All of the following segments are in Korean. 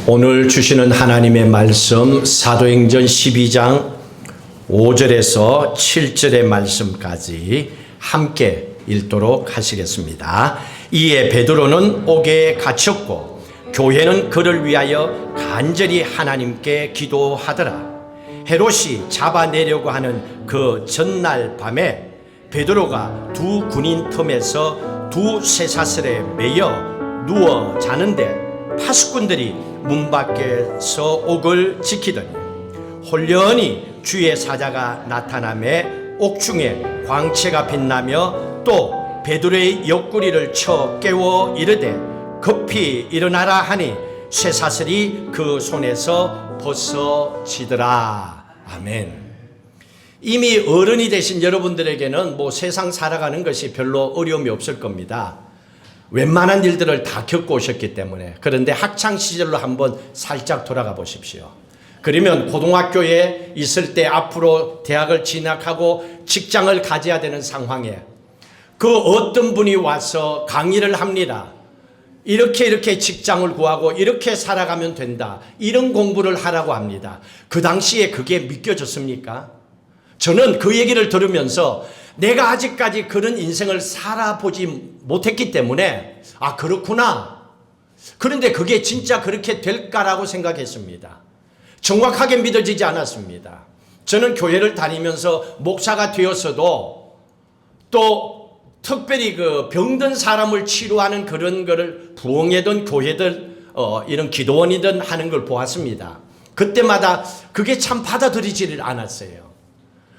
오늘 주시는 하나님의 말씀 사도행전 12장 5절에서 7절의 말씀까지 함께 읽도록 하시겠습니다. 이에 베드로는 옥에 갇혔고 교회는 그를 위하여 간절히 하나님께 기도하더라. 헤롯이 잡아내려고 하는 그 전날 밤에 베드로가 두 군인 틈에서 두 쇠사슬에 매여 누워 자는데 파수꾼들이 문 밖에서 옥을 지키더니 홀련히 주의 사자가 나타나매 옥중에 광채가 빛나며 또 베드로의 옆구리를 쳐 깨워 이르되 급히 일어나라 하니 쇠사슬이 그 손에서 벗어지더라. 아멘. 이미 어른이 되신 여러분들에게는 세상 살아가는 것이 별로 어려움이 없을 겁니다. 웬만한 일들을 다 겪고 오셨기 때문에. 그런데 학창시절로 한번 살짝 돌아가 보십시오. 그러면 고등학교에 있을 때 앞으로 대학을 진학하고 직장을 가져야 되는 상황에 그 어떤 분이 와서 강의를 합니다. 이렇게 직장을 구하고 이렇게 살아가면 된다. 이런 공부를 하라고 합니다. 그 당시에 그게 믿겨졌습니까? 저는 그 얘기를 들으면서 내가 아직까지 그런 인생을 살아보지 못했기 때문에 그렇구나. 그런데 그게 진짜 그렇게 될까라고 생각했습니다. 정확하게 믿어지지 않았습니다. 저는 교회를 다니면서 목사가 되었어도 또 특별히 그 병든 사람을 치료하는 그런 거를 부흥회든 교회든 이런 기도원이든 하는 걸 보았습니다. 그때마다 그게 참 받아들이지를 않았어요.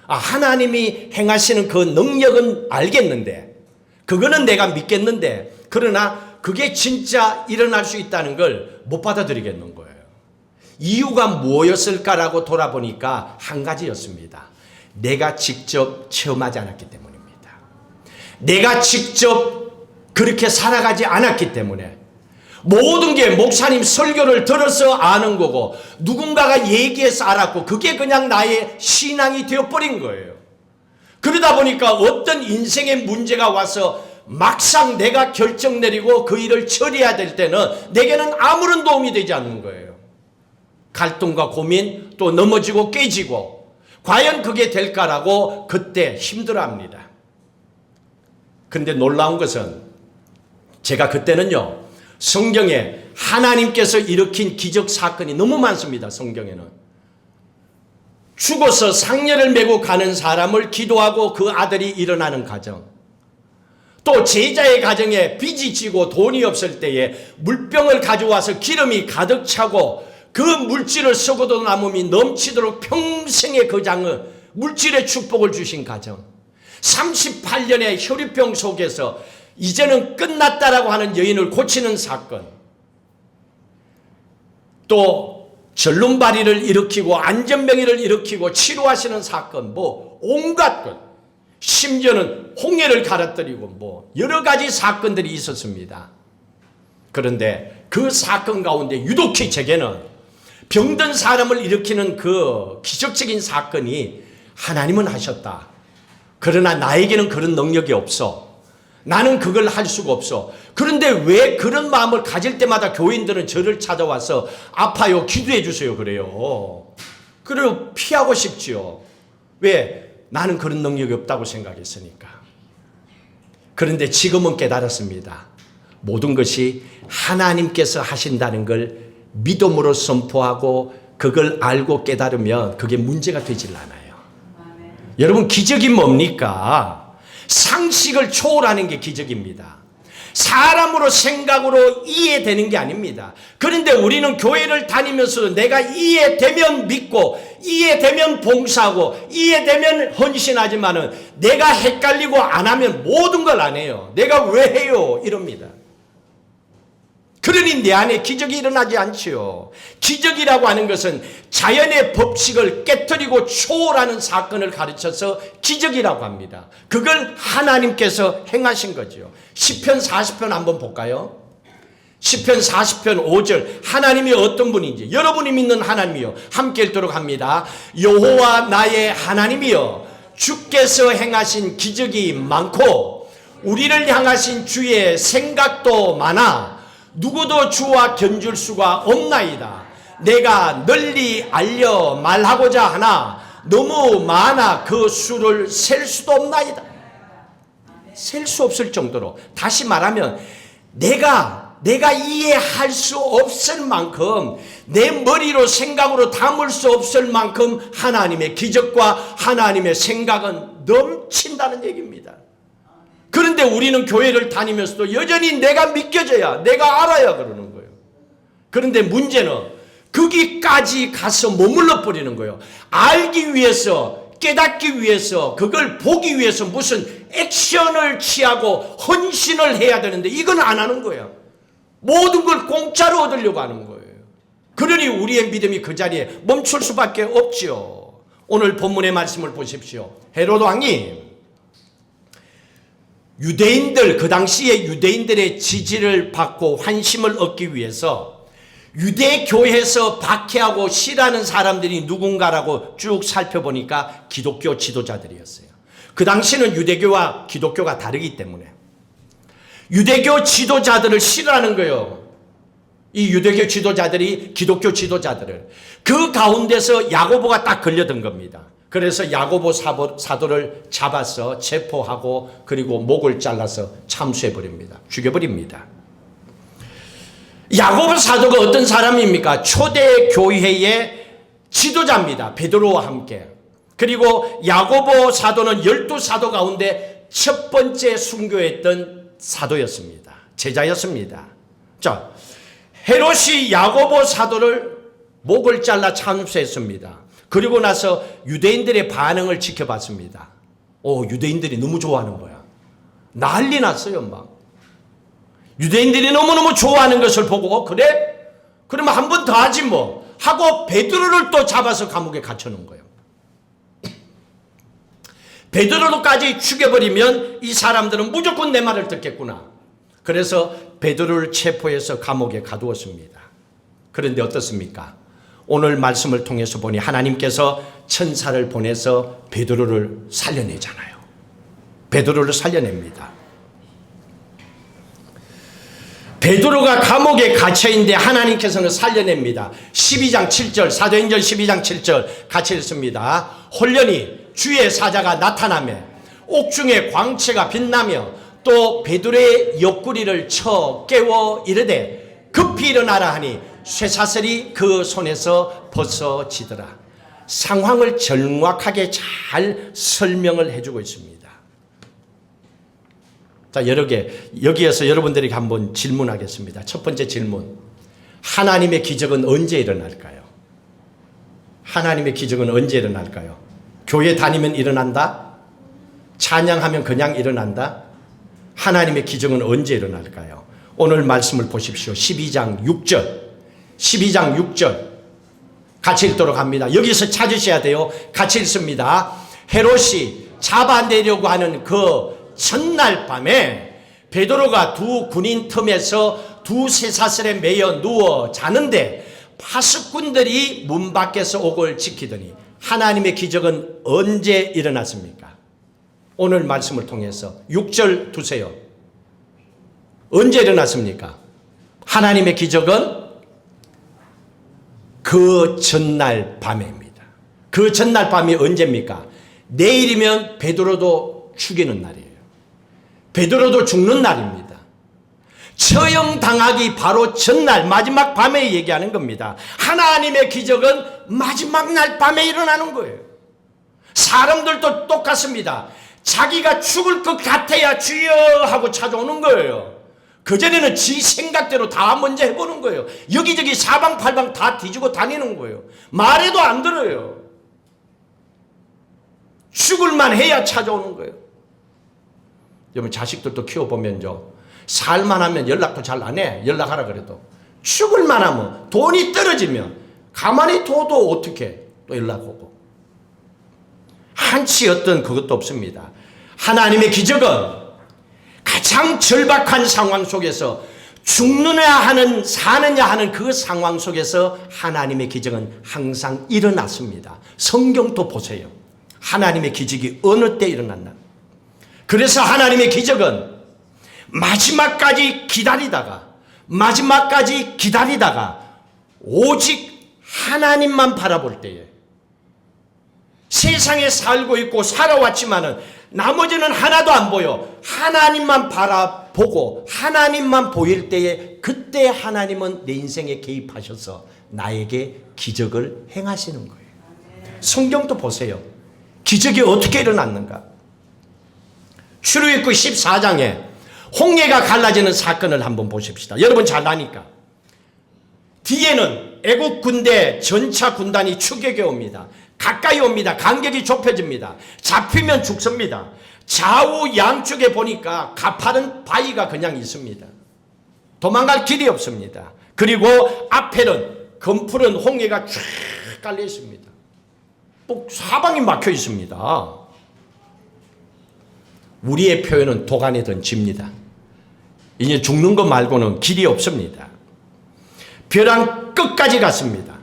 하나님이 행하시는 그 능력은 알겠는데 그거는 내가 믿겠는데 그러나 그게 진짜 일어날 수 있다는 걸 못 받아들이겠는 거예요. 이유가 뭐였을까라고 돌아보니까 한 가지였습니다. 내가 직접 체험하지 않았기 때문입니다. 내가 직접 그렇게 살아가지 않았기 때문에 모든 게 목사님 설교를 들어서 아는 거고 누군가가 얘기해서 알았고 그게 그냥 나의 신앙이 되어버린 거예요. 그러다 보니까 어떤 인생의 문제가 와서 막상 내가 결정 내리고 그 일을 처리해야 될 때는 내게는 아무런 도움이 되지 않는 거예요. 갈등과 고민 또 넘어지고 깨지고 과연 그게 될까라고 그때 힘들어합니다. 그런데 놀라운 것은 제가 그때는요 성경에 하나님께서 일으킨 기적 사건이 너무 많습니다. 성경에는 죽어서 상녀를 메고 가는 사람을 기도하고 그 아들이 일어나는 가정, 또 제자의 가정에 빚이 지고 돈이 없을 때에 물병을 가져와서 기름이 가득 차고 그 물질을 썩어도 남음이 넘치도록 평생의 그 장을 물질의 축복을 주신 가정, 38년의 혈유병 속에서 이제는 끝났다라고 하는 여인을 고치는 사건, 또 절름발이를 일으키고 안전병이를 일으키고 치료하시는 사건, 온갖 것, 심지어는 홍해를 갈아뜨리고 여러 가지 사건들이 있었습니다. 그런데 그 사건 가운데 유독히 제게는 병든 사람을 일으키는 그 기적적인 사건이 하나님은 하셨다. 그러나 나에게는 그런 능력이 없어. 나는 그걸 할 수가 없어. 그런데 왜 그런 마음을 가질 때마다 교인들은 저를 찾아와서 아파요, 기도해 주세요 그래요. 그리고 피하고 싶지요. 왜? 나는 그런 능력이 없다고 생각했으니까. 그런데 지금은 깨달았습니다. 모든 것이 하나님께서 하신다는 걸 믿음으로 선포하고 그걸 알고 깨달으면 그게 문제가 되질 않아요. 여러분, 기적이 뭡니까? 상식을 초월하는 게 기적입니다. 사람으로 생각으로 이해되는 게 아닙니다. 그런데 우리는 교회를 다니면서도 내가 이해되면 믿고 이해되면 봉사하고 이해되면 헌신하지만은 내가 헷갈리고 안 하면 모든 걸 안 해요. 내가 왜 해요? 이럽니다. 그러니 내 안에 기적이 일어나지 않지요. 기적이라고 하는 것은 자연의 법칙을 깨트리고 초월하는 사건을 가르쳐서 기적이라고 합니다. 그걸 하나님께서 행하신 거죠. 시편 40편 한번 볼까요? 시편 40편 5절, 하나님이 어떤 분인지, 여러분이 믿는 하나님이요, 함께 읽도록 합니다. 여호와 나의 하나님이여, 주께서 행하신 기적이 많고 우리를 향하신 주의 생각도 많아 누구도 주와 견줄 수가 없나이다. 내가 널리 알려 말하고자 하나 너무 많아 그 수를 셀 수도 없나이다. 셀 수 없을 정도로, 다시 말하면 내가 이해할 수 없을 만큼, 내 머리로 생각으로 담을 수 없을 만큼 하나님의 기적과 하나님의 생각은 넘친다는 얘기입니다. 그런데 우리는 교회를 다니면서도 여전히 내가 믿겨져야, 내가 알아야 그러는 거예요. 그런데 문제는 거기까지 가서 머물러 버리는 거예요. 알기 위해서, 깨닫기 위해서, 그걸 보기 위해서 무슨 액션을 취하고 헌신을 해야 되는데 이건 안 하는 거예요. 모든 걸 공짜로 얻으려고 하는 거예요. 그러니 우리의 믿음이 그 자리에 멈출 수밖에 없지요. 오늘 본문의 말씀을 보십시오. 헤롯 왕이 유대인들, 그 당시에 유대인들의 지지를 받고 환심을 얻기 위해서 유대교회에서 박해하고 싫어하는 사람들이 누군가라고 쭉 살펴보니까 기독교 지도자들이었어요. 그 당시는 유대교와 기독교가 다르기 때문에 유대교 지도자들을 싫어하는 거예요. 이 유대교 지도자들이 기독교 지도자들을, 그 가운데서 야고보가 딱 걸려든 겁니다. 그래서 야고보 사도를 잡아서 체포하고 그리고 목을 잘라서 참수해버립니다. 죽여버립니다. 야고보 사도가 어떤 사람입니까? 초대 교회의 지도자입니다. 베드로와 함께. 그리고 야고보 사도는 12사도 가운데 첫 번째 순교했던 사도였습니다. 제자였습니다. 자, 헤롯이 야고보 사도를 목을 잘라 참수했습니다. 그리고 나서 유대인들의 반응을 지켜봤습니다. 유대인들이 너무 좋아하는 거야. 난리 났어요, 막. 유대인들이 너무너무 좋아하는 것을 보고, 그래? 그러면 한 번 더 하지 뭐 하고 베드로를 또 잡아서 감옥에 갇혀놓은 거예요. 베드로까지 죽여버리면 이 사람들은 무조건 내 말을 듣겠구나. 그래서 베드로를 체포해서 감옥에 가두었습니다. 그런데 어떻습니까? 오늘 말씀을 통해서 보니 하나님께서 천사를 보내서 베드로를 살려내잖아요. 베드로를 살려냅니다. 베드로가 감옥에 갇혀있는데 하나님께서는 살려냅니다. 12장 7절, 사도행전 12장 7절 같이 읽습니다. 홀련히 주의 사자가 나타나며 옥중에 광채가 빛나며 또 베드로의 옆구리를 쳐 깨워 이르되 급히 일어나라 하니 쇠사슬이 그 손에서 벗어지더라. 상황을 정확하게 잘 설명을 해주고 있습니다. 자, 여기에서 여러분들에게 한번 질문하겠습니다. 첫 번째 질문. 하나님의 기적은 언제 일어날까요? 하나님의 기적은 언제 일어날까요? 교회 다니면 일어난다? 찬양하면 그냥 일어난다? 하나님의 기적은 언제 일어날까요? 오늘 말씀을 보십시오. 12장 6절. 12장 6절. 같이 읽도록 합니다. 여기서 찾으셔야 돼요. 같이 읽습니다. 헤롯이 잡아내려고 하는 그 첫날 밤에 베드로가 두 군인 틈에서 두 쇠사슬에 매여 누워 자는데 파수꾼들이 문 밖에서 옥을 지키더니 하나님의 기적은 언제 일어났습니까? 오늘 말씀을 통해서 6절 두세요. 언제 일어났습니까? 하나님의 기적은 그 전날 밤입니다. 그 전날 밤이 언제입니까? 내일이면 베드로도 죽이는 날이에요. 베드로도 죽는 날입니다. 처형당하기 바로 전날 마지막 밤에 얘기하는 겁니다. 하나님의 기적은 마지막 날 밤에 일어나는 거예요. 사람들도 똑같습니다. 자기가 죽을 것 같아야 주여 하고 찾아오는 거예요. 그전에는 지 생각대로 다 먼저 해보는 거예요. 여기저기 사방팔방 다 뒤지고 다니는 거예요. 말해도 안 들어요. 죽을만 해야 찾아오는 거예요. 여러분 자식들도 키워보면요, 살만하면 연락도 잘 안 해. 연락하라 그래도 죽을만 하면, 돈이 떨어지면 가만히 둬도 어떻게 또 연락 오고, 한치 어떤 그것도 없습니다. 하나님의 기적은 가장 절박한 상황 속에서 죽느냐 하는 사느냐 하는 그 상황 속에서 하나님의 기적은 항상 일어났습니다. 성경도 보세요. 하나님의 기적이 어느 때 일어났나. 그래서 하나님의 기적은 마지막까지 기다리다가 마지막까지 기다리다가 오직 하나님만 바라볼 때에 세상에 살고 있고 살아왔지만은 나머지는 하나도 안 보여. 하나님만 바라보고 하나님만 보일 때에 그때 하나님은 내 인생에 개입하셔서 나에게 기적을 행하시는 거예요. 성경도 보세요. 기적이 어떻게 일어났는가? 출애굽기 14장에 홍해가 갈라지는 사건을 한번 보십시다. 여러분 잘 아니까. 뒤에는 애국 군대 전차 군단이 추격해 옵니다. 가까이 옵니다. 간격이 좁혀집니다. 잡히면 죽습니다. 좌우 양쪽에 보니까 가파른 바위가 그냥 있습니다. 도망갈 길이 없습니다. 그리고 앞에는 검푸른 홍해가 쫙 깔려 있습니다. 또 사방이 막혀 있습니다. 우리의 표현은 독안에 던집니다. 이제 죽는 것 말고는 길이 없습니다. 벼랑 끝까지 갔습니다.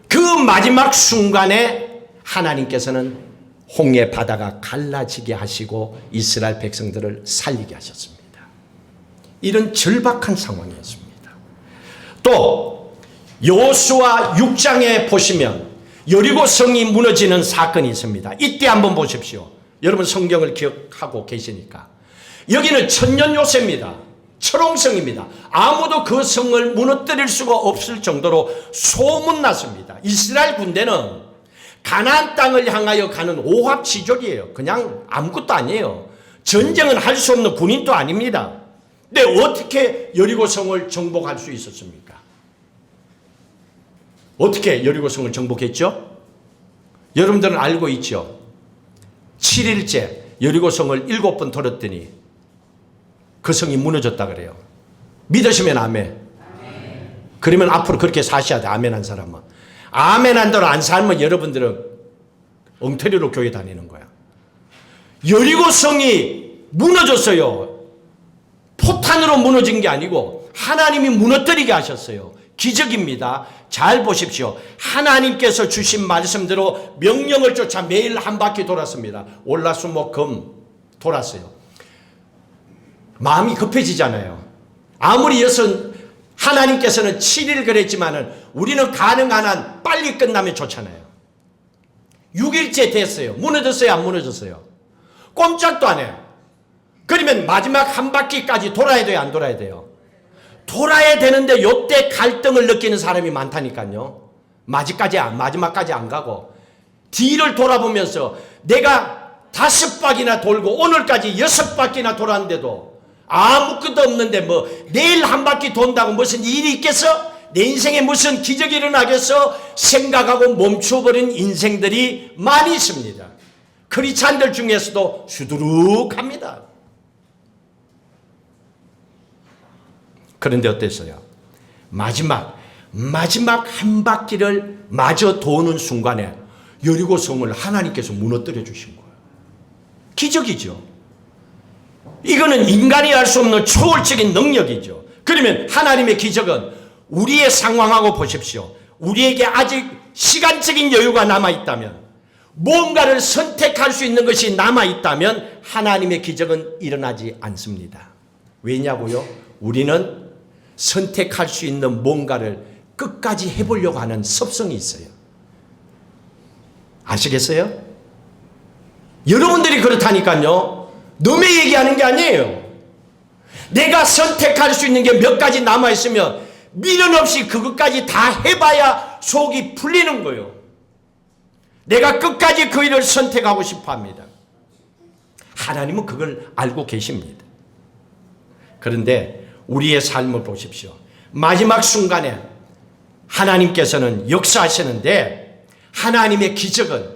그 마지막 순간에 하나님께서는 홍해 바다가 갈라지게 하시고 이스라엘 백성들을 살리게 하셨습니다. 이런 절박한 상황이었습니다. 또 여호수아 6장에 보시면 여리고 성이 무너지는 사건이 있습니다. 이때 한번 보십시오. 여러분 성경을 기억하고 계시니까. 여기는 천년 요새입니다. 철옹성입니다. 아무도 그 성을 무너뜨릴 수가 없을 정도로 소문났습니다. 이스라엘 군대는 가나안 땅을 향하여 가는 오합지졸이에요. 그냥 아무것도 아니에요. 전쟁은 할 수 없는 군인도 아닙니다. 근데 어떻게 여리고 성을 정복할 수 있었습니까? 어떻게 여리고 성을 정복했죠? 여러분들은 알고 있죠? 7일째 여리고 성을 7번 돌았더니 그 성이 무너졌다 그래요. 믿으시면 아멘. 그러면 앞으로 그렇게 사셔야 돼. 아멘 한 사람은. 아멘 한 대로 안 살면 여러분들은 엉터리로 교회 다니는 거야. 여리고 성이 무너졌어요. 포탄으로 무너진 게 아니고 하나님이 무너뜨리게 하셨어요. 기적입니다. 잘 보십시오. 하나님께서 주신 말씀대로 명령을 쫓아 매일 한 바퀴 돌았습니다. 월화수목금 돌았어요. 마음이 급해지잖아요. 아무리 하나님께서는 7일 그랬지만은 우리는 가능한 한 빨리 끝나면 좋잖아요. 6일째 됐어요. 무너졌어요? 안 무너졌어요? 꼼짝도 안 해요. 그러면 마지막 한 바퀴까지 돌아야 돼요? 안 돌아야 돼요? 돌아야 되는데 요때 갈등을 느끼는 사람이 많다니까요. 마지막까지 안 가고 뒤를 돌아보면서 내가 5바퀴나 돌고 오늘까지 6바퀴나 돌았는데도 아무것도 없는데 뭐 내일 한 바퀴 돈다고 무슨 일이 있겠어? 내 인생에 무슨 기적이 일어나겠어? 생각하고 멈춰버린 인생들이 많이 있습니다. 크리스찬들 중에서도 수두룩합니다. 그런데 어땠어요? 마지막 한 바퀴를 마저 도는 순간에 여리고 성을 하나님께서 무너뜨려 주신 거예요. 기적이죠. 이거는 인간이 할 수 없는 초월적인 능력이죠. 그러면 하나님의 기적은 우리의 상황하고 보십시오. 우리에게 아직 시간적인 여유가 남아있다면, 뭔가를 선택할 수 있는 것이 남아있다면 하나님의 기적은 일어나지 않습니다. 왜냐고요? 우리는 선택할 수 있는 뭔가를 끝까지 해보려고 하는 습성이 있어요. 아시겠어요? 여러분들이 그렇다니까요. 너의 얘기하는 게 아니에요. 내가 선택할 수 있는 게 몇 가지 남아있으면 미련 없이 그것까지 다 해봐야 속이 풀리는 거예요. 내가 끝까지 그 일을 선택하고 싶어 합니다. 하나님은 그걸 알고 계십니다. 그런데 우리의 삶을 보십시오. 마지막 순간에 하나님께서는 역사하시는데 하나님의 기적은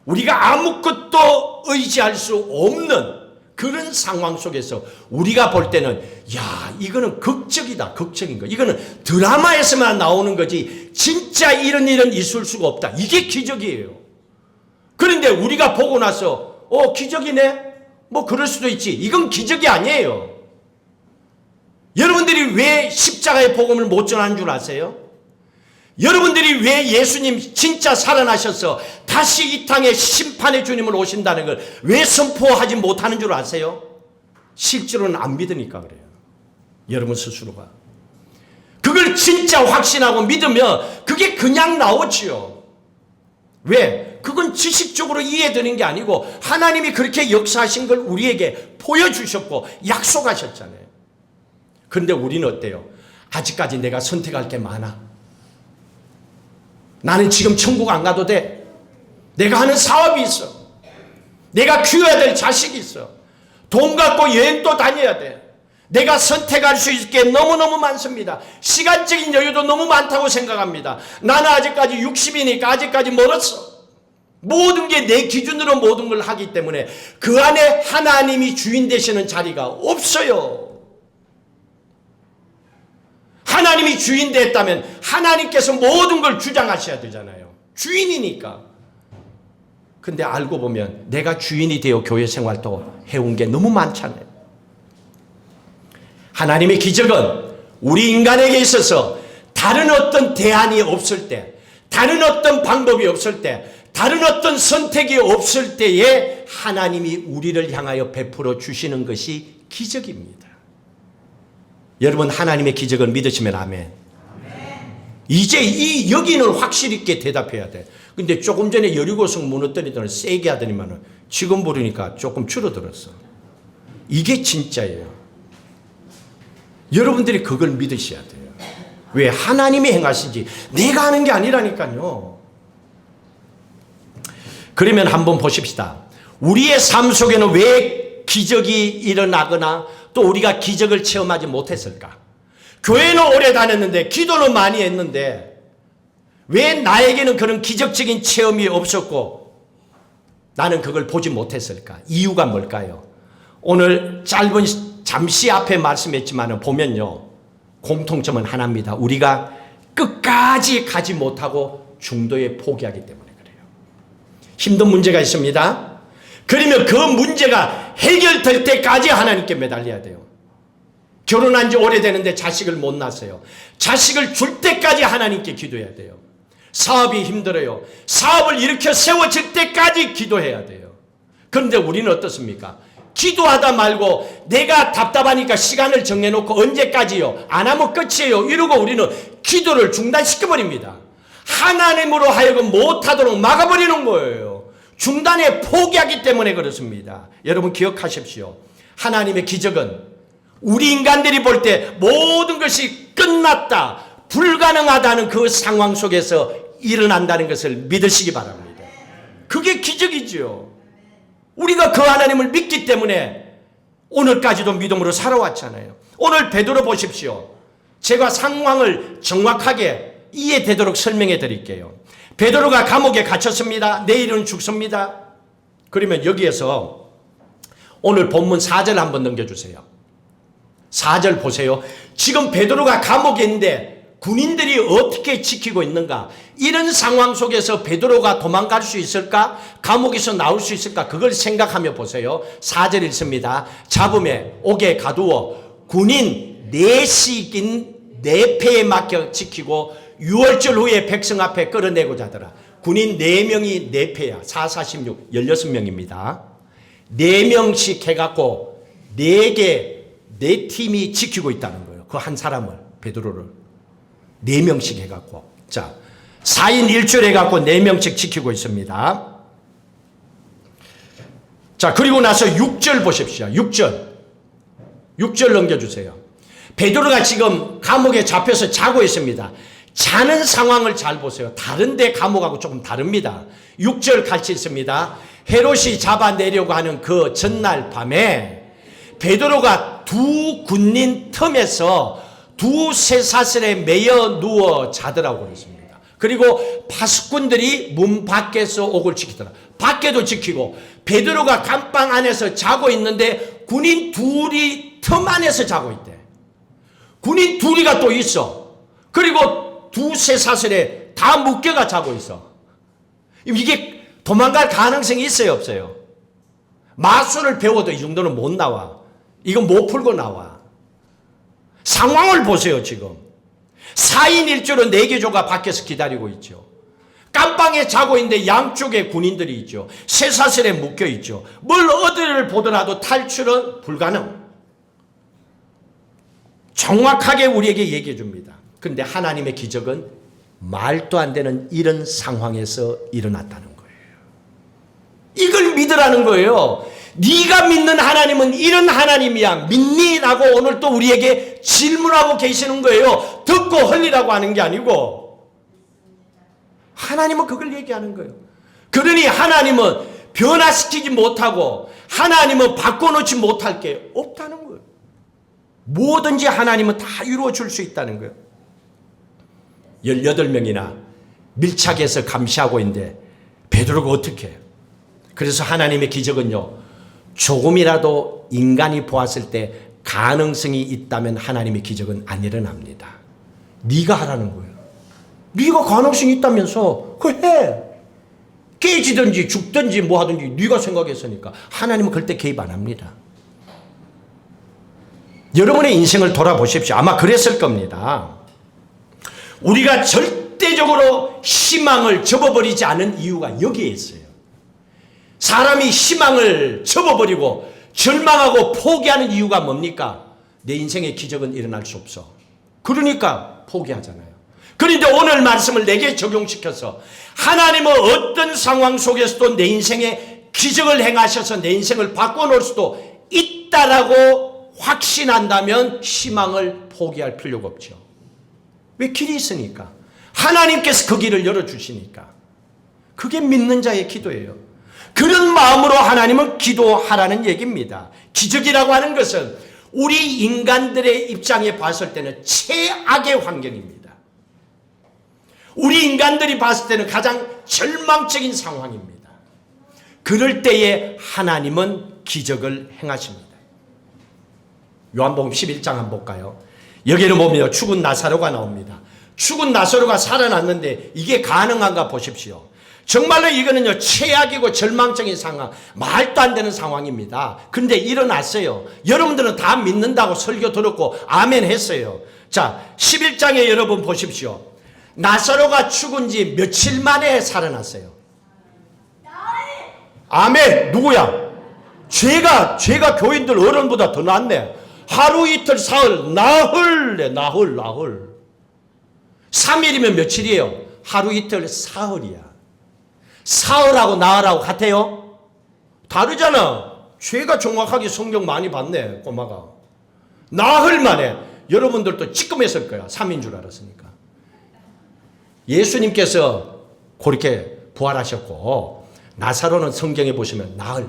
우리가 아무것도 의지할 수 없는 그런 상황 속에서 우리가 볼 때는 야, 이거는 극적이다. 극적인 거. 이거는 드라마에서만 나오는 거지 진짜 이런 일은 있을 수가 없다. 이게 기적이에요. 그런데 우리가 보고 나서 기적이네? 뭐 그럴 수도 있지. 이건 기적이 아니에요. 여러분들이 왜 십자가의 복음을 못 전하는 줄 아세요? 여러분들이 왜 예수님 진짜 살아나셔서 다시 이 땅에 심판의 주님을 오신다는 걸 왜 선포하지 못하는 줄 아세요? 실제로는 안 믿으니까 그래요. 여러분 스스로가. 그걸 진짜 확신하고 믿으면 그게 그냥 나오지요. 왜? 그건 지식적으로 이해되는 게 아니고 하나님이 그렇게 역사하신 걸 우리에게 보여주셨고 약속하셨잖아요. 그런데 우리는 어때요? 아직까지 내가 선택할 게 많아. 나는 지금 천국 안 가도 돼. 내가 하는 사업이 있어. 내가 키워야 될 자식이 있어. 돈 갖고 여행도 다녀야 돼. 내가 선택할 수 있을 게 너무너무 많습니다. 시간적인 여유도 너무 많다고 생각합니다. 나는 아직까지 60이니까 아직까지 멀었어. 모든 게 내 기준으로 모든 걸 하기 때문에 그 안에 하나님이 주인 되시는 자리가 없어요. 하나님이 주인 됐다면 하나님께서 모든 걸 주장하셔야 되잖아요. 주인이니까. 근데 알고 보면 내가 주인이 되어 교회 생활도 해온 게 너무 많잖아요. 하나님의 기적은 우리 인간에게 있어서 다른 어떤 대안이 없을 때, 다른 어떤 방법이 없을 때, 다른 어떤 선택이 없을 때에 하나님이 우리를 향하여 베풀어 주시는 것이 기적입니다. 여러분 하나님의 기적을 믿으시면 아멘. 이제 여기는 확실 있게 대답해야 돼. 근데 조금 전에 여리고성 무너뜨리더니 세게 하더니만 지금 부르니까 조금 줄어들었어. 이게 진짜예요. 여러분들이 그걸 믿으셔야 돼요. 왜? 하나님이 행하시지 내가 하는 게 아니라니까요. 그러면 한번 보십시다. 우리의 삶 속에는 왜 기적이 일어나거나 또 우리가 기적을 체험하지 못했을까? 교회는 오래 다녔는데 기도는 많이 했는데 왜 나에게는 그런 기적적인 체험이 없었고 나는 그걸 보지 못했을까? 이유가 뭘까요? 오늘 잠시 앞에 말씀했지만 보면요. 공통점은 하나입니다. 우리가 끝까지 가지 못하고 중도에 포기하기 때문에 그래요. 힘든 문제가 있습니다. 그러면 그 문제가 해결될 때까지 하나님께 매달려야 돼요. 결혼한 지 오래되는데 자식을 못 낳았어요. 자식을 줄 때까지 하나님께 기도해야 돼요. 사업이 힘들어요. 사업을 일으켜 세워질 때까지 기도해야 돼요. 그런데 우리는 어떻습니까? 기도하다 말고 내가 답답하니까 시간을 정해놓고 언제까지요? 안 하면 끝이에요. 이러고 우리는 기도를 중단시켜버립니다. 하나님으로 하여금 못하도록 막아버리는 거예요. 중단에 포기하기 때문에 그렇습니다. 여러분 기억하십시오. 하나님의 기적은 우리 인간들이 볼 때 모든 것이 끝났다, 불가능하다는 그 상황 속에서 일어난다는 것을 믿으시기 바랍니다. 그게 기적이죠. 우리가 그 하나님을 믿기 때문에 오늘까지도 믿음으로 살아왔잖아요. 오늘 베드로 보십시오. 제가 상황을 정확하게 이해되도록 설명해 드릴게요. 베드로가 감옥에 갇혔습니다. 내일은 죽습니다. 그러면 여기에서 오늘 본문 4절 한번 넘겨주세요. 4절 보세요. 지금 베드로가 감옥에 있는데 군인들이 어떻게 지키고 있는가? 이런 상황 속에서 베드로가 도망갈 수 있을까? 감옥에서 나올 수 있을까? 그걸 생각하며 보세요. 4절 읽습니다. 잡음에 옥에 가두어 군인 넷이긴 네 패에 맡겨 지키고 6월절 후에 백성 앞에 끌어내고자 하더라. 군인 4명이 4패야. 4, 46, 16명입니다. 4명씩 해갖고 4팀이 지키고 있다는 거예요. 그 한 사람을, 베드로를. 4명씩 해갖고. 자, 4인 1줄 해갖고 4명씩 지키고 있습니다. 자, 그리고 나서 6절 보십시오. 6절 넘겨주세요. 베드로가 지금 감옥에 잡혀서 자고 있습니다. 자는 상황을 잘 보세요. 다른데 감옥하고 조금 다릅니다. 6절 같이 있습니다. 헤롯이 잡아내려고 하는 그 전날 밤에 베드로가 두 군인 틈에서 두 쇠사슬에 매여 누워 자더라고 그랬습니다. 그리고 파수꾼들이 문 밖에서 옥을 지키더라. 밖에도 지키고 베드로가 감방 안에서 자고 있는데 군인 둘이 틈 안에서 자고 있대. 군인 둘이가 또 있어. 그리고 두 쇠사슬에 다 묶여가 자고 있어. 이게 도망갈 가능성이 있어요, 없어요? 마술을 배워도 이 정도는 못 나와. 이건 못 풀고 나와. 상황을 보세요, 지금. 4인 1조로 4개조가 밖에서 기다리고 있죠. 깜방에 자고 있는데 양쪽에 군인들이 있죠. 쇠사슬에 묶여 있죠. 뭘 어디를 보더라도 탈출은 불가능. 정확하게 우리에게 얘기해 줍니다. 그런데 하나님의 기적은 말도 안 되는 이런 상황에서 일어났다는 거예요. 이걸 믿으라는 거예요. 네가 믿는 하나님은 이런 하나님이야. 믿니? 라고 오늘 또 우리에게 질문하고 계시는 거예요. 듣고 흘리라고 하는 게 아니고 하나님은 그걸 얘기하는 거예요. 그러니 하나님은 변화시키지 못하고 하나님은 바꿔놓지 못할 게 없다는 거예요. 뭐든지 하나님은 다 이루어 줄 수 있다는 거예요. 18명이나 밀착해서 감시하고 있는데 베드로가 어떻게 해요? 그래서 하나님의 기적은요, 조금이라도 인간이 보았을 때 가능성이 있다면 하나님의 기적은 안 일어납니다. 네가 하라는 거예요. 네가 가능성이 있다면서 그거 해. 깨지든지 죽든지 뭐 하든지 네가 생각했으니까. 하나님은 그럴 개입 안 합니다. 여러분의 인생을 돌아보십시오. 아마 그랬을 겁니다. 우리가 절대적으로 희망을 접어버리지 않은 이유가 여기에 있어요. 사람이 희망을 접어버리고 절망하고 포기하는 이유가 뭡니까? 내 인생의 기적은 일어날 수 없어. 그러니까 포기하잖아요. 그런데 오늘 말씀을 내게 적용시켜서 하나님은 어떤 상황 속에서도 내 인생에 기적을 행하셔서 내 인생을 바꿔놓을 수도 있다라고 확신한다면 희망을 포기할 필요가 없죠. 왜? 길이 있으니까. 하나님께서 그 길을 열어주시니까. 그게 믿는 자의 기도예요. 그런 마음으로 하나님은 기도하라는 얘기입니다. 기적이라고 하는 것은 우리 인간들의 입장에 봤을 때는 최악의 환경입니다. 우리 인간들이 봤을 때는 가장 절망적인 상황입니다. 그럴 때에 하나님은 기적을 행하십니다. 요한복음 11장 한번 볼까요? 여기를 보면 죽은 나사로가 나옵니다. 죽은 나사로가 살아났는데 이게 가능한가 보십시오. 정말로 이거는요, 최악이고 절망적인 상황, 말도 안 되는 상황입니다. 그런데 일어났어요. 여러분들은 다 믿는다고 설교 들었고 아멘 했어요. 자, 11장에 여러분 보십시오. 나사로가 죽은 지 며칠 만에 살아났어요. 아멘. 누구야? 죄가 교인들 어른보다 더 낫네. 하루 이틀 사흘 나흘 3일이면 며칠이에요? 하루 이틀 사흘이야. 사흘하고 나흘하고 같아요? 다르잖아. 죄가 정확하게 성경 많이 봤네, 꼬마가. 나흘 만에. 여러분들도 찌끔했을 거야. 3인 줄 알았으니까. 예수님께서 그렇게 부활하셨고 나사로는 성경에 보시면 나흘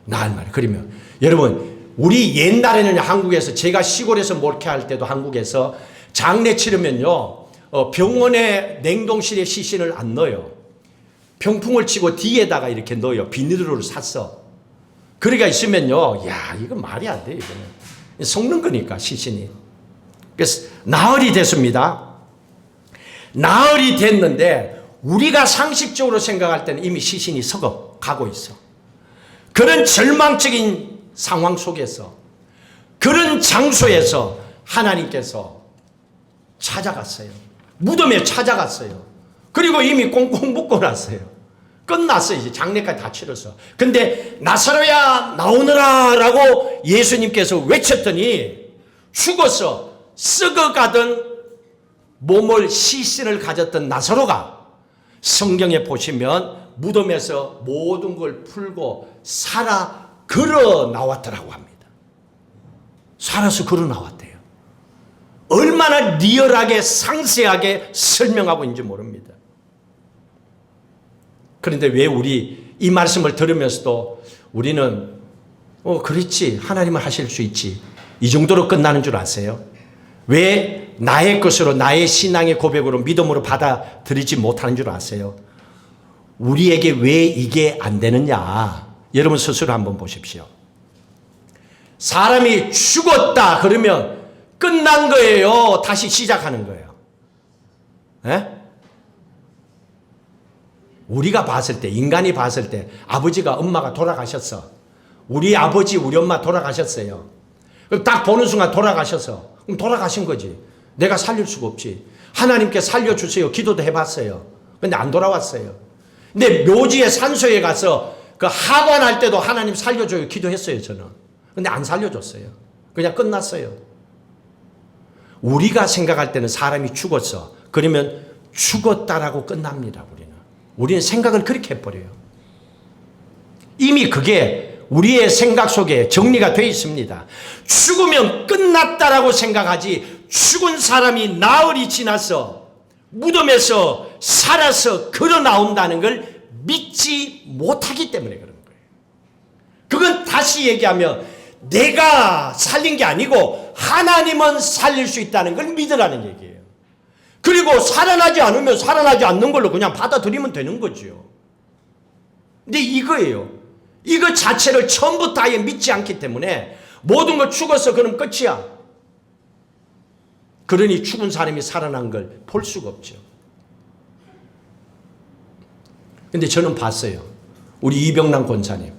만에. 그러면 여러분, 우리 옛날에는 한국에서, 제가 시골에서 목회할 때도 한국에서 장례 치르면요, 병원에 냉동실에 시신을 안 넣어요. 병풍을 치고 뒤에다가 이렇게 넣어요. 비닐으로 샀어. 그러니까 있으면요, 야, 이거 말이 안 돼, 이거는. 속는 거니까, 시신이. 그래서 나흘이 됐습니다. 나흘이 됐는데 우리가 상식적으로 생각할 때는 이미 시신이 가고 있어. 그런 절망적인 상황 속에서, 그런 장소에서 하나님께서 찾아갔어요. 무덤에 찾아갔어요. 그리고 이미 꽁꽁 묶어놨어요. 끝났어요. 이제 장례까지 다 치렀어. 근데 나사로야 나오너라 라고 예수님께서 외쳤더니 죽어서 썩어가던 몸을, 시신을 가졌던 나사로가 성경에 보시면 무덤에서 모든 걸 풀고 살아 걸어 나왔더라고 합니다. 살아서 걸어 나왔대요. 얼마나 리얼하게 상세하게 설명하고 있는지 모릅니다. 그런데 왜 우리 이 말씀을 들으면서도 우리는 그렇지, 하나님은 하실 수 있지, 이 정도로 끝나는 줄 아세요? 왜 나의 것으로, 나의 신앙의 고백으로, 믿음으로 받아들이지 못하는 줄 아세요? 우리에게 왜 이게 안 되느냐? 여러분 스스로 한번 보십시오. 사람이 죽었다 그러면 끝난 거예요? 다시 시작하는 거예요? 에? 우리가 봤을 때, 인간이 봤을 때, 아버지가, 엄마가 돌아가셨어. 우리 아버지, 우리 엄마 돌아가셨어요. 그럼 딱 보는 순간 돌아가셔서, 그럼 돌아가신 거지. 내가 살릴 수가 없지. 하나님께 살려주세요. 기도도 해봤어요. 근데 안 돌아왔어요. 근데 묘지에 산소에 가서 그 하관할 때도 하나님 살려줘요. 기도했어요, 저는. 근데 안 살려줬어요. 그냥 끝났어요. 우리가 생각할 때는 사람이 죽었어. 그러면 죽었다라고 끝납니다. 우리는 생각을 그렇게 해버려요. 이미 그게 우리의 생각 속에 정리가 되어 있습니다. 죽으면 끝났다라고 생각하지, 죽은 사람이 나흘이 지나서 무덤에서 살아서 걸어 나온다는 걸 믿지 못하기 때문에 그런 거예요. 그건 다시 얘기하면 내가 살린 게 아니고 하나님은 살릴 수 있다는 걸 믿으라는 얘기예요. 그리고 살아나지 않으면 살아나지 않는 걸로 그냥 받아들이면 되는 거죠. 근데 이거예요. 이거 자체를 처음부터 아예 믿지 않기 때문에 모든 걸 죽어서 그럼 끝이야. 그러니 죽은 사람이 살아난 걸 볼 수가 없죠. 근데 저는 봤어요. 우리 이병남 권사님.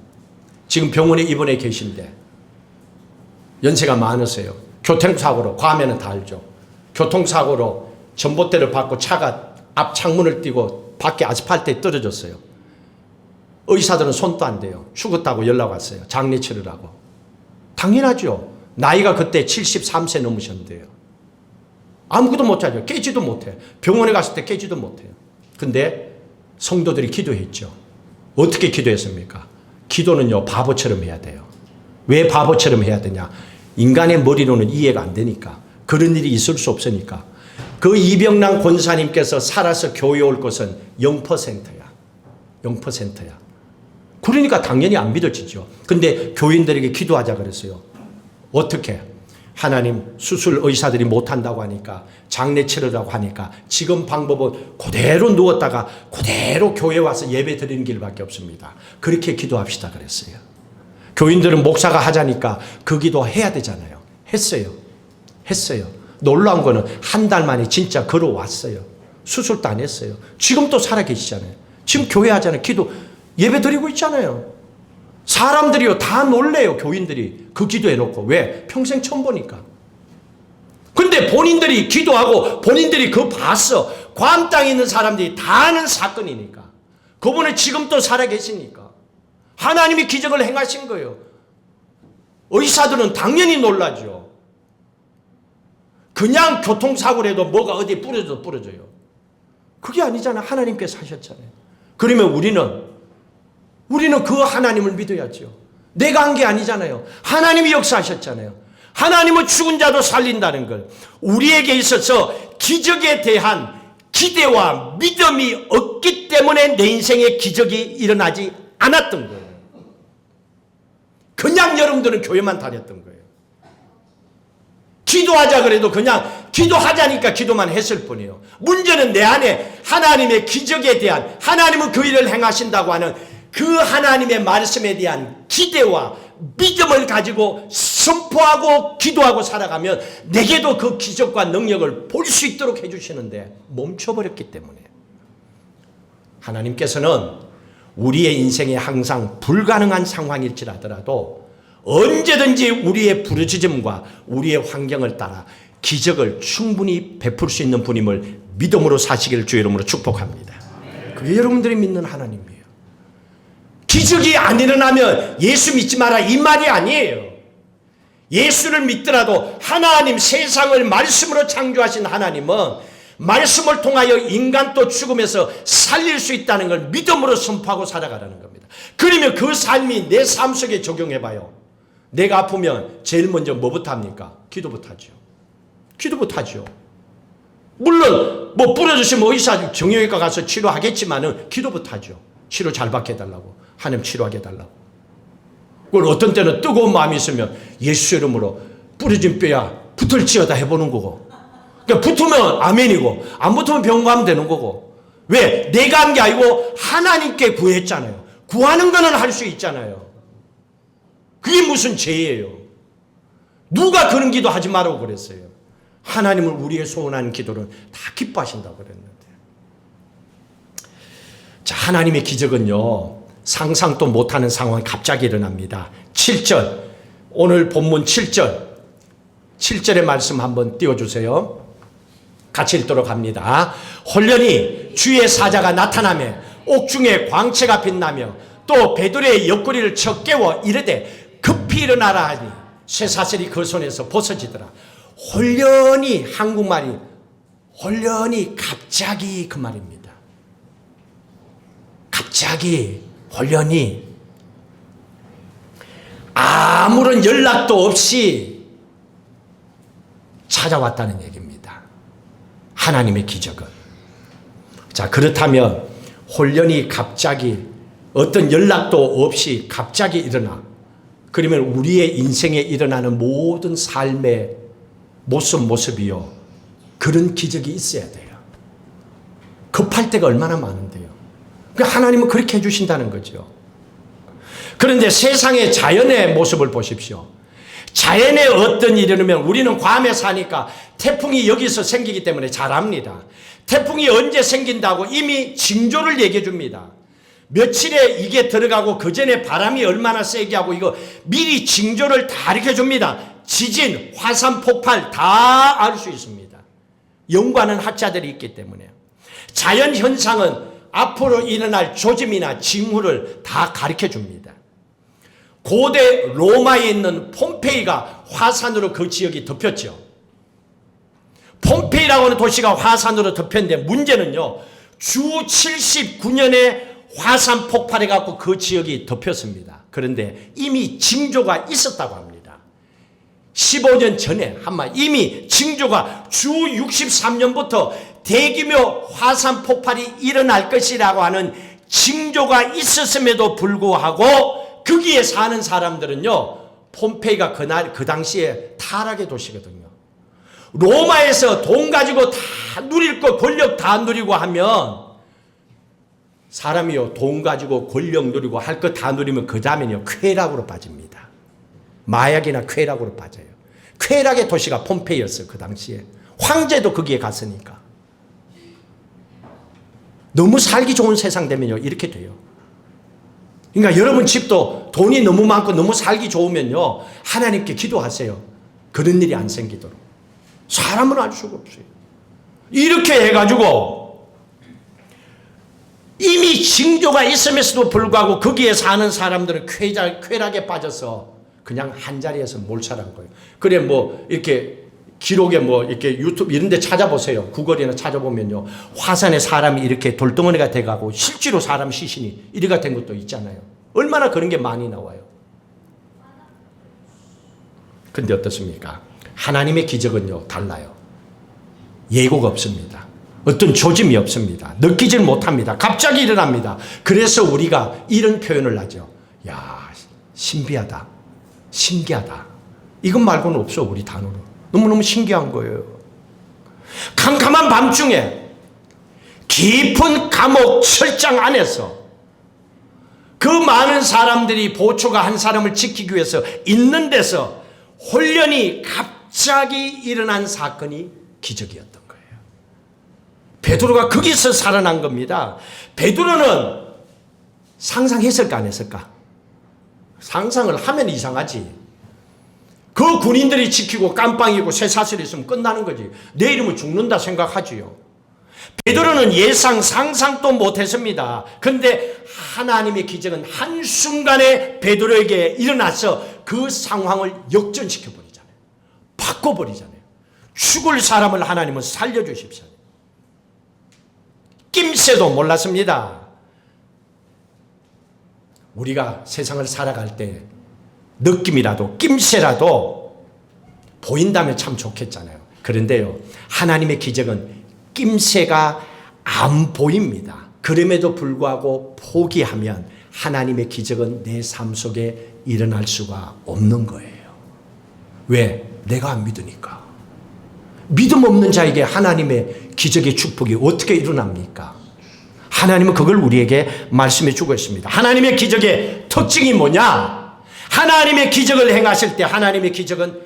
지금 병원에 입원해 계신데 연세가 많으세요. 교통사고로, 과면은 다 알죠. 교통사고로 전봇대를 받고 차가 앞 창문을 띄고 밖에 아스팔트에 떨어졌어요. 의사들은 손도 안 대요. 죽었다고 연락 왔어요. 장례 치르라고. 당연하죠. 나이가 그때 73세 넘으셨는데요. 아무것도 못하죠. 깨지도 못해. 병원에 갔을 때 깨지도 못해요. 근데 성도들이 기도했죠. 어떻게 기도했습니까? 기도는요, 바보처럼 해야 돼요. 왜 바보처럼 해야 되냐? 인간의 머리로는 이해가 안 되니까. 그런 일이 있을 수 없으니까. 그 이병남 권사님께서 살아서 교회 올 것은 0%야. 0%야. 그러니까 당연히 안 믿어지죠. 근데 교인들에게 기도하자 그랬어요. 어떻게? 하나님, 수술 의사들이 못한다고 하니까, 장례 치르라고 하니까 지금 방법은 그대로 누웠다가 그대로 교회 와서 예배 드리는 길밖에 없습니다. 그렇게 기도합시다 그랬어요. 교인들은 목사가 하자니까 그 기도 해야 되잖아요. 했어요. 놀라운 거는 한 달 만에 진짜 걸어왔어요. 수술도 안 했어요. 지금 또 살아계시잖아요. 지금 교회 하잖아요. 기도, 예배 드리고 있잖아요. 사람들이요 다 놀래요. 교인들이 그 기도해놓고. 왜? 평생 처음 보니까. 근데 본인들이 기도하고 본인들이 그거 봤어. 괌 땅에 있는 사람들이 다 아는 사건이니까. 그분은 지금 또 살아계시니까. 하나님이 기적을 행하신 거예요. 의사들은 당연히 놀라죠. 그냥 교통사고라도 뭐가 어디 부러져도 부러져요. 그게 아니잖아. 하나님께서 하셨잖아요. 그러면 우리는 그 하나님을 믿어야죠. 내가 한 게 아니잖아요. 하나님이 역사하셨잖아요. 하나님은 죽은 자도 살린다는 걸. 우리에게 있어서 기적에 대한 기대와 믿음이 없기 때문에 내 인생에 기적이 일어나지 않았던 거예요. 그냥 여러분들은 교회만 다녔던 거예요. 기도하자 그래도 그냥 기도하자니까 기도만 했을 뿐이에요. 문제는 내 안에 하나님의 기적에 대한, 하나님은 그 일을 행하신다고 하는 그 하나님의 말씀에 대한 기대와 믿음을 가지고 선포하고 기도하고 살아가면 내게도 그 기적과 능력을 볼 수 있도록 해주시는데 멈춰버렸기 때문에. 하나님께서는 우리의 인생에 항상 불가능한 상황일지라도 언제든지 우리의 부르짖음과 우리의 환경을 따라 기적을 충분히 베풀 수 있는 분임을 믿음으로 사시기를 주의 이름으로 축복합니다. 그게 여러분들이 믿는 하나님이에요. 기적이 안 일어나면 예수 믿지 마라 이 말이 아니에요. 예수를 믿더라도 하나님, 세상을 말씀으로 창조하신 하나님은 말씀을 통하여 인간 또 죽음에서 살릴 수 있다는 걸 믿음으로 선포하고 살아가라는 겁니다. 그러면 그 삶이 내 삶 속에 적용해봐요. 내가 아프면 제일 먼저 뭐부터 합니까? 기도부터 하죠. 기도부터 하죠. 물론 뭐 부러지시면 의사 정형외과 가서 치료하겠지만은 기도부터 하죠. 치료 잘 받게 해달라고. 하나님 치료하게 해달라고. 그걸 어떤 때는 뜨거운 마음이 있으면 예수 이름으로 부러진 뼈야 붙을지어다 해보는 거고. 그러니까 붙으면 아멘이고 안 붙으면 병원 가면 되는 거고. 왜? 내가 한 게 아니고 하나님께 구했잖아요. 구하는 거는 할 수 있잖아요. 그게 무슨 죄예요. 누가 그런 기도 하지 말라고 그랬어요. 하나님은 우리의 소원하는 기도를 다 기뻐하신다고 그랬는데. 자, 하나님의 기적은요, 상상도 못하는 상황이 갑자기 일어납니다. 7절, 오늘 본문 7절의 말씀 한번 띄워주세요. 같이 읽도록 합니다. 홀련히 주의 사자가 나타나며 옥중에 광채가 빛나며 또 베드로의 옆구리를 쳐 깨워 이르되 급히 일어나라 하니 쇠사슬이 그 손에서 벗어지더라. 홀련히, 한국말이 홀련히 갑자기 그 말입니다. 갑자기 홀련히 아무런 연락도 없이 찾아왔다는 얘기입니다. 하나님의 기적은. 자, 그렇다면 홀련히 갑자기 어떤 연락도 없이 갑자기 일어나. 그러면 우리의 인생에 일어나는 모든 삶의 모습이요. 그런 기적이 있어야 돼요. 급할 때가 얼마나 많은데요. 그러니까 하나님은 그렇게 해주신다는 거죠. 그런데 세상의 자연의 모습을 보십시오. 자연에 어떤 일이 일어나면 우리는 괌에 사니까 태풍이 여기서 생기기 때문에 잘 압니다. 태풍이 언제 생긴다고 이미 징조를 얘기해 줍니다. 며칠에 이게 들어가고 그 전에 바람이 얼마나 세게 하고 이거 미리 징조를 다 가르쳐 줍니다. 지진, 화산 폭발 다 알 수 있습니다. 연구하는 학자들이 있기 때문에. 자연 현상은 앞으로 일어날 조짐이나 징후를 다 가르쳐 줍니다. 고대 로마에 있는 폼페이가 화산으로 그 지역이 덮였죠. 폼페이라고 하는 도시가 화산으로 덮였는데 문제는요. 주 79년에 화산 폭발해 갖고 그 지역이 덮였습니다. 그런데 이미 징조가 있었다고 합니다. 15년 전에 이미 징조가 주 63년부터 대규모 화산 폭발이 일어날 것이라고 하는 징조가 있었음에도 불구하고 거기에 사는 사람들은요. 폼페이가 그 당시에 타락의 도시거든요. 로마에서 돈 가지고 다 누릴 거 권력 다 누리고 하면 사람이요 돈 가지고 권력 누리고 할 것 다 누리면 그 다음에는요 쾌락으로 빠집니다. 마약이나 쾌락으로 빠져요. 쾌락의 도시가 폼페이였어요. 그 당시에 황제도 거기에 갔으니까. 너무 살기 좋은 세상 되면요 이렇게 돼요. 그러니까 여러분 집도 돈이 너무 많고 너무 살기 좋으면요 하나님께 기도하세요. 그런 일이 안 생기도록. 사람은 알 수가 없어요. 이렇게 해가지고 이미 징조가 있음에도 불구하고 거기에 사는 사람들은 쾌락에 빠져서 그냥 한 자리에서 몰살한 거예요. 그래 뭐 이렇게 기록에 뭐 이렇게 유튜브 이런 데 찾아보세요. 구글이나 찾아보면요. 화산에 사람이 이렇게 돌덩어리가 돼가고 실제로 사람 시신이 이래가 된 것도 있잖아요. 얼마나 그런 게 많이 나와요. 근데 어떻습니까? 하나님의 기적은요 달라요. 예고가 없습니다. 어떤 조짐이 없습니다. 느끼질 못합니다. 갑자기 일어납니다. 그래서 우리가 이런 표현을 하죠. 야, 신비하다. 신기하다. 이것 말고는 없어 우리 단어로. 너무너무 신기한 거예요. 캄캄한 밤중에 깊은 감옥 철장 안에서 그 많은 사람들이 보초가 한 사람을 지키기 위해서 있는 데서 홀련히 갑자기 일어난 사건이 기적이었던 거예요. 베드로가 거기서 살아난 겁니다. 베드로는 상상했을까 안 했을까? 상상을 하면 이상하지. 그 군인들이 지키고 깜빵이고 쇠사슬이 있으면 끝나는 거지. 내일이면 죽는다 생각하지요. 베드로는 예상 상상도 못했습니다. 그런데 하나님의 기적은 한순간에 베드로에게 일어나서 그 상황을 역전시켜 버리잖아요. 바꿔버리잖아요. 죽을 사람을 하나님은 살려주십시오. 낌새도 몰랐습니다. 우리가 세상을 살아갈 때 느낌이라도 낌새라도 보인다면 참 좋겠잖아요. 그런데요 하나님의 기적은 낌새가 안 보입니다. 그럼에도 불구하고 포기하면 하나님의 기적은 내 삶 속에 일어날 수가 없는 거예요. 왜? 내가 안 믿으니까. 믿음 없는 자에게 하나님의 기적의 축복이 어떻게 일어납니까? 하나님은 그걸 우리에게 말씀해 주고 있습니다. 하나님의 기적의 특징이 뭐냐? 하나님의 기적을 행하실 때 하나님의 기적은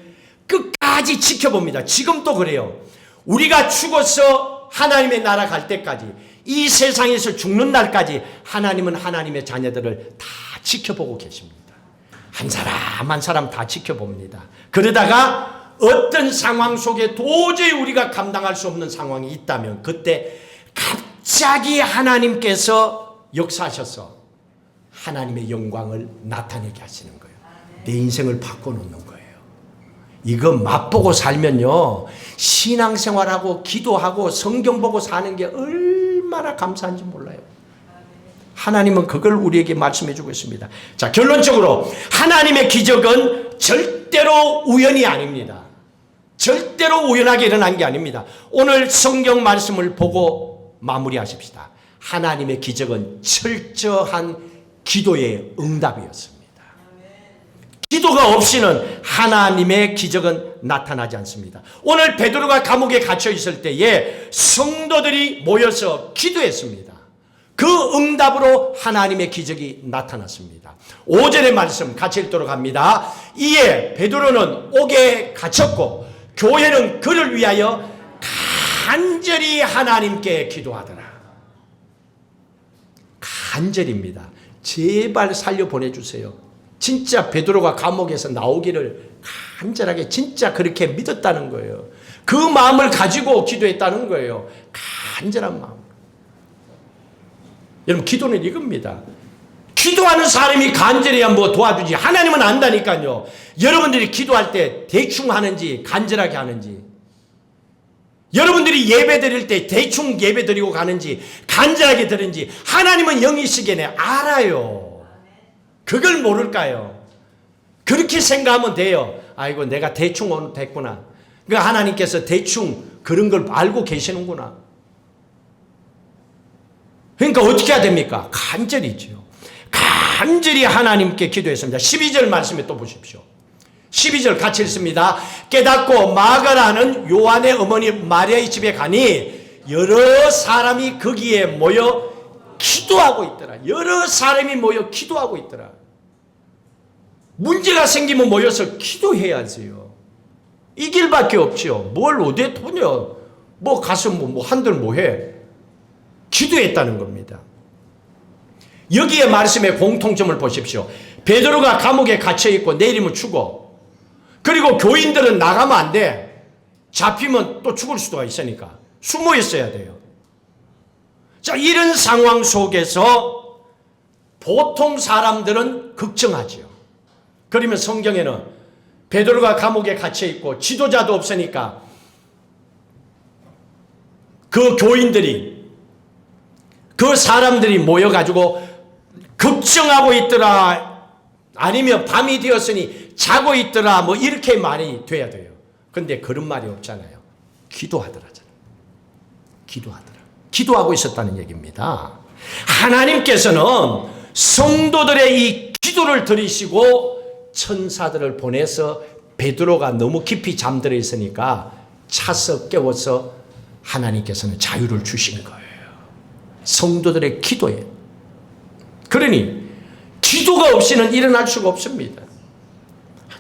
끝까지 지켜봅니다. 지금도 그래요. 우리가 죽어서 하나님의 나라 갈 때까지 이 세상에서 죽는 날까지 하나님은 하나님의 자녀들을 다 지켜보고 계십니다. 한 사람 한 사람 다 지켜봅니다. 그러다가 어떤 상황 속에 도저히 우리가 감당할 수 없는 상황이 있다면 그때 갑자기 하나님께서 역사하셔서 하나님의 영광을 나타내게 하시는 거예요. 내 인생을 바꿔놓는 거예요. 이거 맛보고 살면요, 신앙생활하고 기도하고 성경 보고 사는 게 얼마나 감사한지 몰라요. 하나님은 그걸 우리에게 말씀해 주고 있습니다. 자, 결론적으로 하나님의 기적은 절대로 우연이 아닙니다. 절대로 우연하게 일어난 게 아닙니다. 오늘 성경 말씀을 보고 마무리하십시다. 하나님의 기적은 철저한 기도의 응답이었습니다. 기도가 없이는 하나님의 기적은 나타나지 않습니다. 오늘 베드로가 감옥에 갇혀 있을 때에 성도들이 모여서 기도했습니다. 그 응답으로 하나님의 기적이 나타났습니다. 5절의 말씀 같이 읽도록 합니다. 이에 베드로는 옥에 갇혔고 교회는 그를 위하여 간절히 하나님께 기도하더라. 간절입니다. 제발 살려 보내주세요. 진짜 베드로가 감옥에서 나오기를 간절하게 진짜 그렇게 믿었다는 거예요. 그 마음을 가지고 기도했다는 거예요. 간절한 마음. 여러분, 기도는 이겁니다. 기도하는 사람이 간절해야 뭐 도와주지. 하나님은 안다니까요. 여러분들이 기도할 때 대충 하는지 간절하게 하는지, 여러분들이 예배 드릴 때 대충 예배 드리고 가는지 간절하게 드는지 하나님은 영이시기에 알아요. 그걸 모를까요? 그렇게 생각하면 돼요. 아이고, 내가 대충 오늘 됐구나. 그러니까 하나님께서 대충 그런 걸 알고 계시는구나. 그러니까 어떻게 해야 됩니까? 간절히죠. 간절히 하나님께 기도했습니다. 12절 말씀에 또 보십시오. 12절 같이 읽습니다. 깨닫고 마가라는 요한의 어머니 마리아의 집에 가니 여러 사람이 거기에 모여 기도하고 있더라. 여러 사람이 모여 기도하고 있더라. 문제가 생기면 모여서 기도해야지요. 이 길밖에 없죠. 뭘 어디에 도냐. 뭐 가서 한들 뭐해. 기도했다는 겁니다. 여기에 말씀의 공통점을 보십시오. 베드로가 감옥에 갇혀있고 내일이면 죽어. 그리고 교인들은 나가면 안 돼. 잡히면 또 죽을 수도 있으니까 숨어 있어야 돼요. 자, 이런 상황 속에서 보통 사람들은 걱정하죠. 그러면 성경에는 베드로가 감옥에 갇혀있고 지도자도 없으니까 그 교인들이, 그 사람들이 모여가지고 걱정하고 있더라, 아니면 밤이 되었으니 자고 있더라, 뭐 이렇게 말이 돼야 돼요. 그런데 그런 말이 없잖아요. 기도하더라잖아요. 기도하더라. 기도하고 있었다는 얘기입니다. 하나님께서는 성도들의 이 기도를 들으시고 천사들을 보내서 베드로가 너무 깊이 잠들어 있으니까 차서 깨워서 하나님께서는 자유를 주신 거예요. 성도들의 기도에. 그러니 기도가 없이는 일어날 수가 없습니다.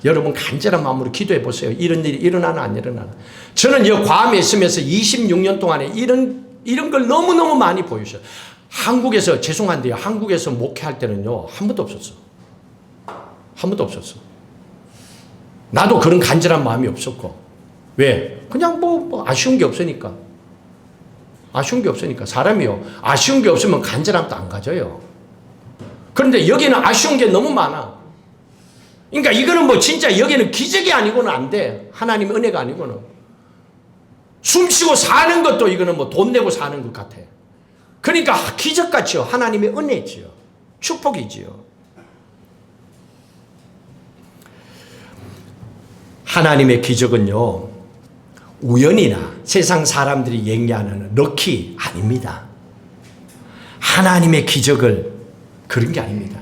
여러분 간절한 마음으로 기도해 보세요. 이런 일이 일어나나 안 일어나나. 저는 이 괌에 있으면서 26년 동안에 이런 걸 너무너무 많이 보여줘요. 한국에서, 죄송한데요, 한국에서 목회할 때는요 한 번도 없었어. 한 번도 없었어. 나도 그런 간절한 마음이 없었고. 왜? 그냥 뭐 아쉬운 게 없으니까. 아쉬운 게 없으니까. 사람이요, 아쉬운 게 없으면 간절함도 안 가져요. 그런데 여기는 아쉬운 게 너무 많아. 그러니까 이거는 뭐 진짜 여기는 기적이 아니고는 안 돼. 하나님의 은혜가 아니고는. 숨쉬고 사는 것도 이거는 뭐 돈 내고 사는 것 같아. 그러니까 기적같이요, 하나님의 은혜지요. 축복이지요. 하나님의 기적은요, 우연이나 세상 사람들이 얘기하는 럭키 아닙니다. 하나님의 기적을 그런 게 아닙니다.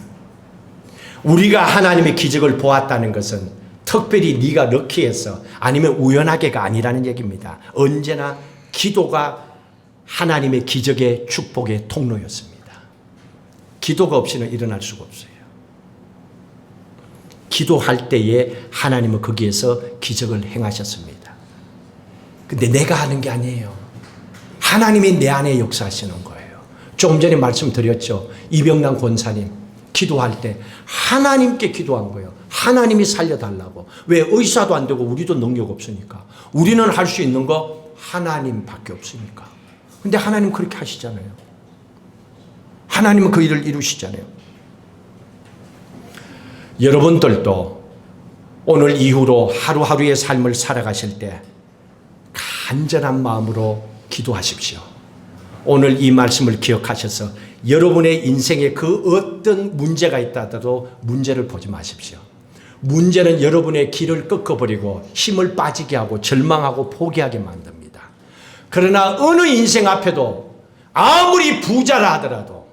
우리가 하나님의 기적을 보았다는 것은 특별히 네가 럭키해서 아니면 우연하게가 아니라는 얘기입니다. 언제나 기도가 하나님의 기적의 축복의 통로였습니다. 기도가 없이는 일어날 수가 없어요. 기도할 때에 하나님은 거기에서 기적을 행하셨습니다. 근데 내가 하는 게 아니에요. 하나님이 내 안에 역사하시는 거예요. 조금 전에 말씀드렸죠. 이병남 권사님 기도할 때 하나님께 기도한 거예요. 하나님이 살려달라고. 왜? 의사도 안 되고 우리도 능력 없으니까. 우리는 할 수 있는 거 하나님밖에 없으니까. 근데 하나님 그렇게 하시잖아요. 하나님은 그 일을 이루시잖아요. 여러분들도 오늘 이후로 하루하루의 삶을 살아가실 때 간절한 마음으로 기도하십시오. 오늘 이 말씀을 기억하셔서 여러분의 인생에 그 어떤 문제가 있다 하더라도 문제를 보지 마십시오. 문제는 여러분의 길을 꺾어버리고 힘을 빠지게 하고 절망하고 포기하게 만듭니다. 그러나 어느 인생 앞에도 아무리 부자라 하더라도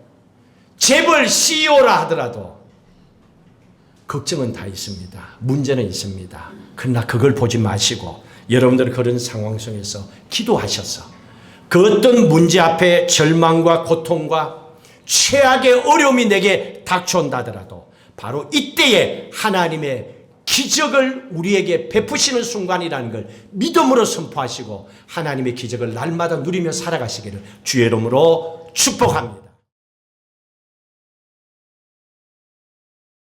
재벌 CEO라 하더라도 걱정은 다 있습니다. 문제는 있습니다. 그러나 그걸 보지 마시고 여러분들 그런 상황 속에서 기도하셔서 그 어떤 문제 앞에 절망과 고통과 최악의 어려움이 내게 닥쳐온다 하더라도 바로 이때에 하나님의 기적을 우리에게 베푸시는 순간이라는 걸 믿음으로 선포하시고 하나님의 기적을 날마다 누리며 살아가시기를 주의 이름으로 축복합니다.